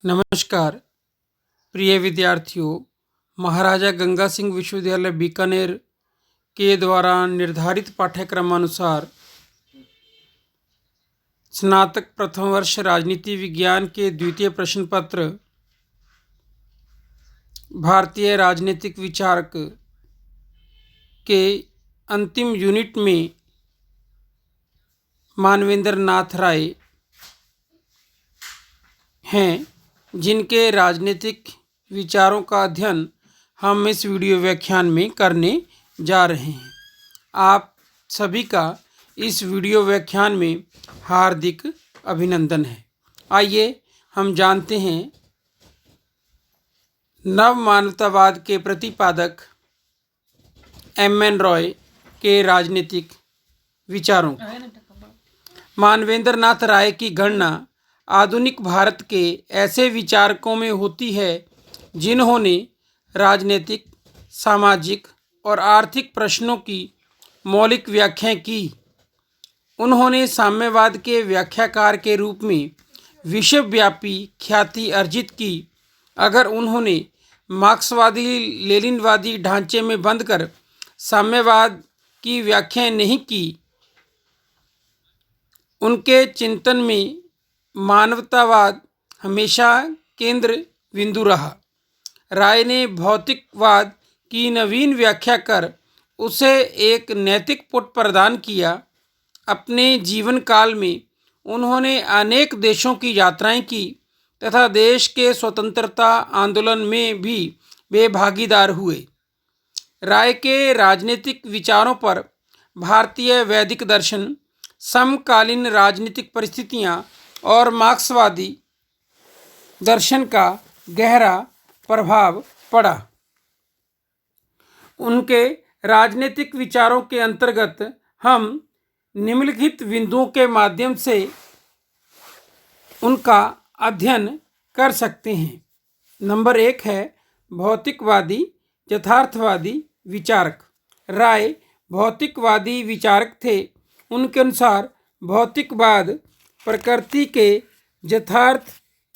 नमस्कार प्रिय विद्यार्थियों। महाराजा गंगा सिंह विश्वविद्यालय बीकानेर के द्वारा निर्धारित पाठ्यक्रमानुसार स्नातक प्रथम वर्ष राजनीति विज्ञान के द्वितीय प्रश्न पत्र भारतीय राजनीतिक विचारक के अंतिम यूनिट में मानवेंद्र नाथ राय हैं, जिनके राजनीतिक विचारों का अध्ययन हम इस वीडियो व्याख्यान में करने जा रहे हैं। आप सभी का इस वीडियो व्याख्यान में हार्दिक अभिनंदन है। आइए हम जानते हैं नव मानवतावाद के प्रतिपादक एम.एन. रॉय के राजनीतिक विचारों को। मानवेंद्र नाथ राय की गणना आधुनिक भारत के ऐसे विचारकों में होती है जिन्होंने राजनीतिक, सामाजिक और आर्थिक प्रश्नों की मौलिक व्याख्या की। उन्होंने साम्यवाद के व्याख्याकार के रूप में विश्वव्यापी ख्याति अर्जित की। अगर उन्होंने मार्क्सवादी लेनिनवादी ढांचे में बंधकर साम्यवाद की व्याख्या नहीं की, उनके चिंतन में मानवतावाद हमेशा केंद्र बिंदु रहा। राय ने भौतिकवाद की नवीन व्याख्या कर उसे एक नैतिक पुट प्रदान किया। अपने जीवन काल में उन्होंने अनेक देशों की यात्राएं की तथा देश के स्वतंत्रता आंदोलन में भी वे भागीदार हुए। राय के राजनीतिक विचारों पर भारतीय वैदिक दर्शन, समकालीन राजनीतिक परिस्थितियां और मार्क्सवादी दर्शन का गहरा प्रभाव पड़ा। उनके राजनीतिक विचारों के अंतर्गत हम निम्नलिखित बिंदुओं के माध्यम से उनका अध्ययन कर सकते हैं। नंबर 1 है भौतिकवादी यथार्थवादी विचारक। राय भौतिकवादी विचारक थे। उनके अनुसार भौतिकवाद प्रकृति के यथार्थ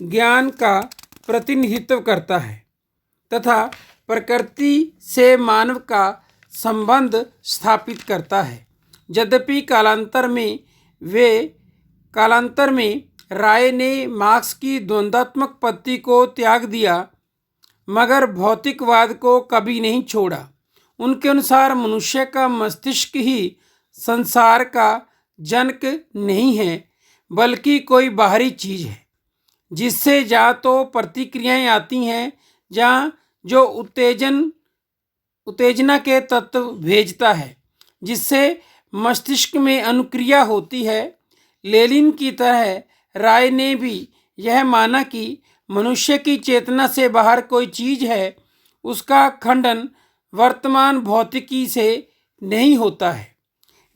ज्ञान का प्रतिनिधित्व करता है तथा प्रकृति से मानव का संबंध स्थापित करता है। यद्यपि कालांतर में राय ने मार्क्स की द्वंद्वात्मक पद्धति को त्याग दिया, मगर भौतिकवाद को कभी नहीं छोड़ा। उनके अनुसार मनुष्य का मस्तिष्क ही संसार का जनक नहीं है, बल्कि कोई बाहरी चीज़ है जिससे या तो प्रतिक्रियाएं आती हैं या जो उत्तेजना के तत्व भेजता है, जिससे मस्तिष्क में अनुक्रिया होती है। लेनिन की तरह राय ने भी यह माना कि मनुष्य की चेतना से बाहर कोई चीज़ है। उसका खंडन वर्तमान भौतिकी से नहीं होता है।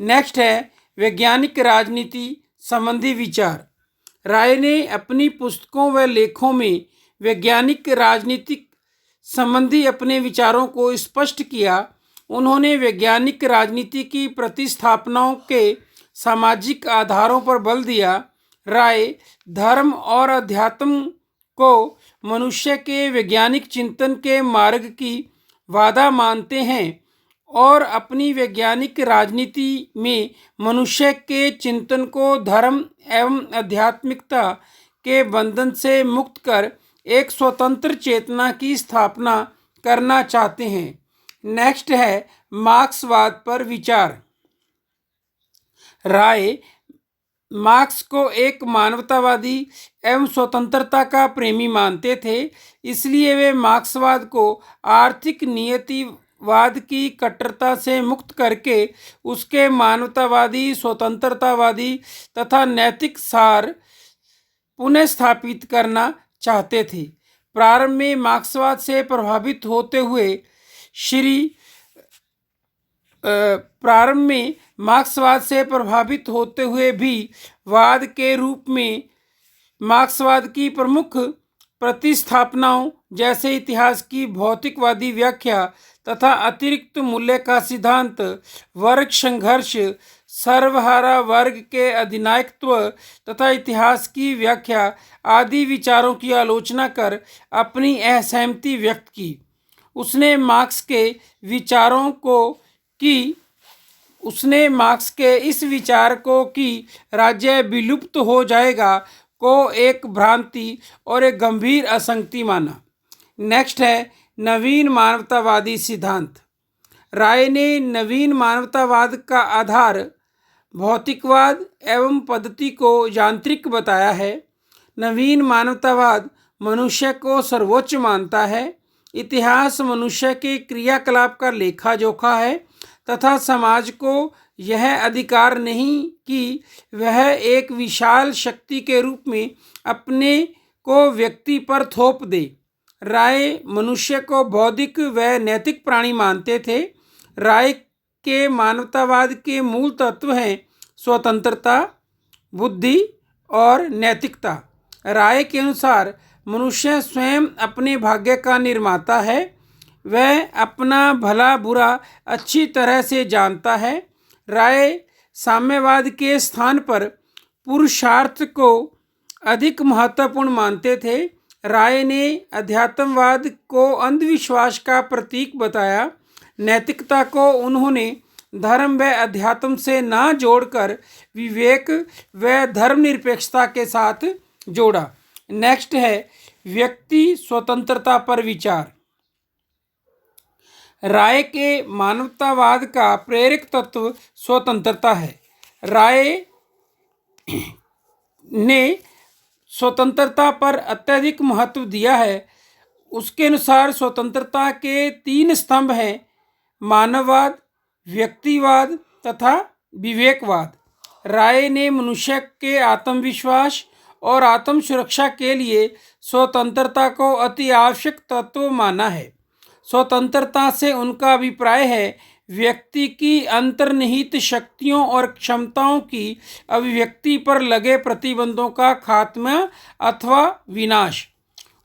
नेक्स्ट है वैज्ञानिक राजनीति संबंधी विचार। राय ने अपनी पुस्तकों व लेखों में वैज्ञानिक राजनीतिक संबंधी अपने विचारों को स्पष्ट किया। उन्होंने वैज्ञानिक राजनीति की प्रतिस्थापनाओं के सामाजिक आधारों पर बल दिया। राय धर्म और अध्यात्म को मनुष्य के वैज्ञानिक चिंतन के मार्ग की बाधा मानते हैं और अपनी वैज्ञानिक राजनीति में मनुष्य के चिंतन को धर्म एवं आध्यात्मिकता के बंधन से मुक्त कर एक स्वतंत्र चेतना की स्थापना करना चाहते हैं। नेक्स्ट है मार्क्सवाद पर विचार। राय मार्क्स को एक मानवतावादी एवं स्वतंत्रता का प्रेमी मानते थे, इसलिए वे मार्क्सवाद को आर्थिक नियतिवाद की कट्टरता से मुक्त करके उसके मानवतावादी, स्वतंत्रतावादी तथा नैतिक सार पुनः स्थापित करना चाहते थे। प्रारंभ में मार्क्सवाद से प्रभावित होते हुए भी वाद के रूप में मार्क्सवाद की प्रमुख प्रतिस्थापनाओं जैसे इतिहास की भौतिकवादी व्याख्या तथा अतिरिक्त मूल्य का सिद्धांत, वर्ग संघर्ष, सर्वहारा वर्ग के अधिनायकत्व तथा इतिहास की व्याख्या आदि विचारों की आलोचना कर अपनी असहमति व्यक्त की। उसने मार्क्स के विचारों को की उसने मार्क्स के इस विचार को कि राज्य विलुप्त हो जाएगा को एक भ्रांति और एक गंभीर असंगति माना। नेक्स्ट है नवीन मानवतावादी सिद्धांत। राय ने नवीन मानवतावाद का आधार भौतिकवाद एवं पद्धति को यांत्रिक बताया है। नवीन मानवतावाद मनुष्य को सर्वोच्च मानता है। इतिहास मनुष्य के क्रियाकलाप का लेखा जोखा है तथा समाज को यह अधिकार नहीं कि वह एक विशाल शक्ति के रूप में अपने को व्यक्ति पर थोप दे। राय मनुष्य को बौद्धिक व नैतिक प्राणी मानते थे। राय के मानवतावाद के मूल तत्व हैं स्वतंत्रता, बुद्धि और नैतिकता। राय के अनुसार मनुष्य स्वयं अपने भाग्य का निर्माता है। वह अपना भला बुरा अच्छी तरह से जानता है। राय साम्यवाद के स्थान पर पुरुषार्थ को अधिक महत्वपूर्ण मानते थे। राय ने अध्यात्मवाद को अंधविश्वास का प्रतीक बताया। नैतिकता को उन्होंने धर्म व अध्यात्म से ना जोड़कर विवेक व धर्मनिरपेक्षता के साथ जोड़ा। नेक्स्ट है व्यक्ति स्वतंत्रता पर विचार। राय के मानवतावाद का प्रेरक तत्व स्वतंत्रता है। राय ने स्वतंत्रता पर अत्यधिक महत्व दिया है। उसके अनुसार स्वतंत्रता के 3 स्तंभ हैं, मानववाद, व्यक्तिवाद तथा विवेकवाद। राय ने मनुष्य के आत्मविश्वास और आत्म सुरक्षा के लिए स्वतंत्रता को अति आवश्यक तत्व माना है। स्वतंत्रता से उनका अभिप्राय है व्यक्ति की अंतर्निहित शक्तियों और क्षमताओं की अभिव्यक्ति पर लगे प्रतिबंधों का खात्मा अथवा विनाश।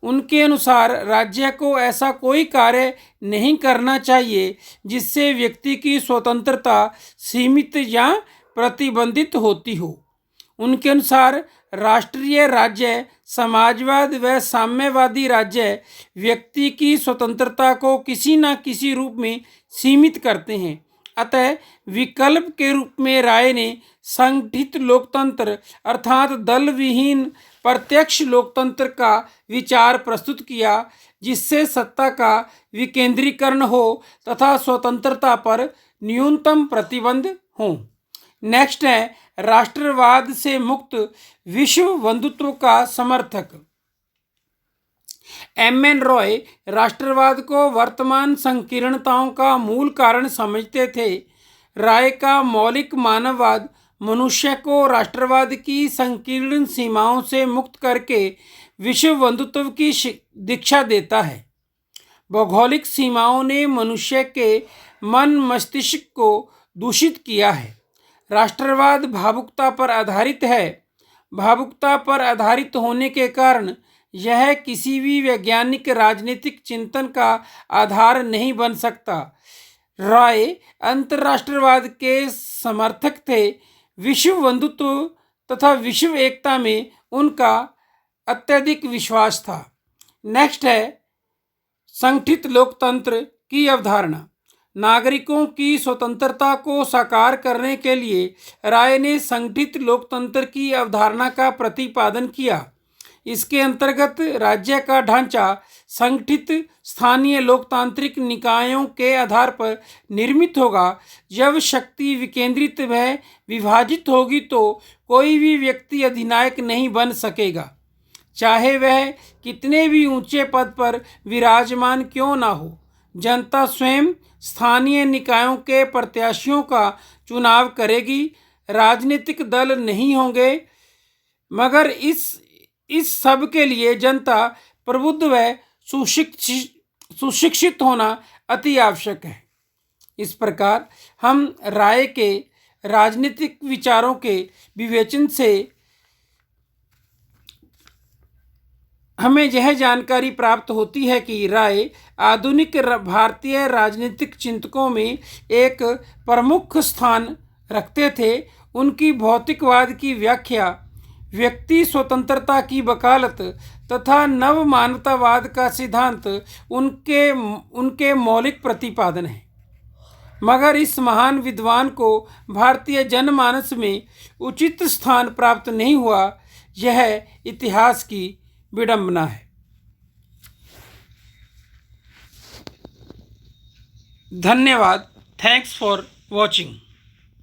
उनके अनुसार राज्य को ऐसा कोई कार्य नहीं करना चाहिए जिससे व्यक्ति की स्वतंत्रता सीमित या प्रतिबंधित होती हो। उनके अनुसार राष्ट्रीय राज्य, समाजवाद व साम्यवादी राज्य व्यक्ति की स्वतंत्रता को किसी न किसी रूप में सीमित करते हैं। अतः विकल्प के रूप में राय ने संगठित लोकतंत्र अर्थात दल विहीन प्रत्यक्ष लोकतंत्र का विचार प्रस्तुत किया, जिससे सत्ता का विकेंद्रीकरण हो तथा स्वतंत्रता पर न्यूनतम प्रतिबंध हो। नेक्स्ट है राष्ट्रवाद से मुक्त विश्व बंधुत्व का समर्थक। एम.एन. रॉय राष्ट्रवाद को वर्तमान संकीर्णताओं का मूल कारण समझते थे। राय का मौलिक मानववाद मनुष्य को राष्ट्रवाद की संकीर्ण सीमाओं से मुक्त करके विश्व बंधुत्व की दीक्षा देता है। भौगोलिक सीमाओं ने मनुष्य के मन मस्तिष्क को दूषित किया है। राष्ट्रवाद भावुकता पर आधारित है। भावुकता पर आधारित होने के कारण यह किसी भी वैज्ञानिक राजनीतिक चिंतन का आधार नहीं बन सकता। राय अंतर्राष्ट्रवाद के समर्थक थे। विश्व बंधुत्व तथा विश्व एकता में उनका अत्यधिक विश्वास था। नेक्स्ट है संगठित लोकतंत्र की अवधारणा। नागरिकों की स्वतंत्रता को साकार करने के लिए राय ने संगठित लोकतंत्र की अवधारणा का प्रतिपादन किया। इसके अंतर्गत राज्य का ढांचा संगठित स्थानीय लोकतांत्रिक निकायों के आधार पर निर्मित होगा। जब शक्ति विकेंद्रित व विभाजित होगी तो कोई भी व्यक्ति अधिनायक नहीं बन सकेगा, चाहे वह कितने भी ऊंचे पद पर विराजमान क्यों ना हो। जनता स्वयं स्थानीय निकायों के प्रत्याशियों का चुनाव करेगी। राजनीतिक दल नहीं होंगे, मगर इस सब के लिए जनता प्रबुद्ध व सुशिक्षित होना अति आवश्यक है। इस प्रकार हम राय के राजनीतिक विचारों के विवेचन से हमें यह जानकारी प्राप्त होती है कि राय आधुनिक भारतीय राजनीतिक चिंतकों में एक प्रमुख स्थान रखते थे, उनकी भौतिकवाद की व्याख्या व्यक्ति स्वतंत्रता की वकालत तथा नव मानवतावाद का सिद्धांत उनके मौलिक प्रतिपादन है। मगर इस महान विद्वान को भारतीय जनमानस में उचित स्थान प्राप्त नहीं हुआ, यह इतिहास की विडंबना है। धन्यवाद। Thanks for watching.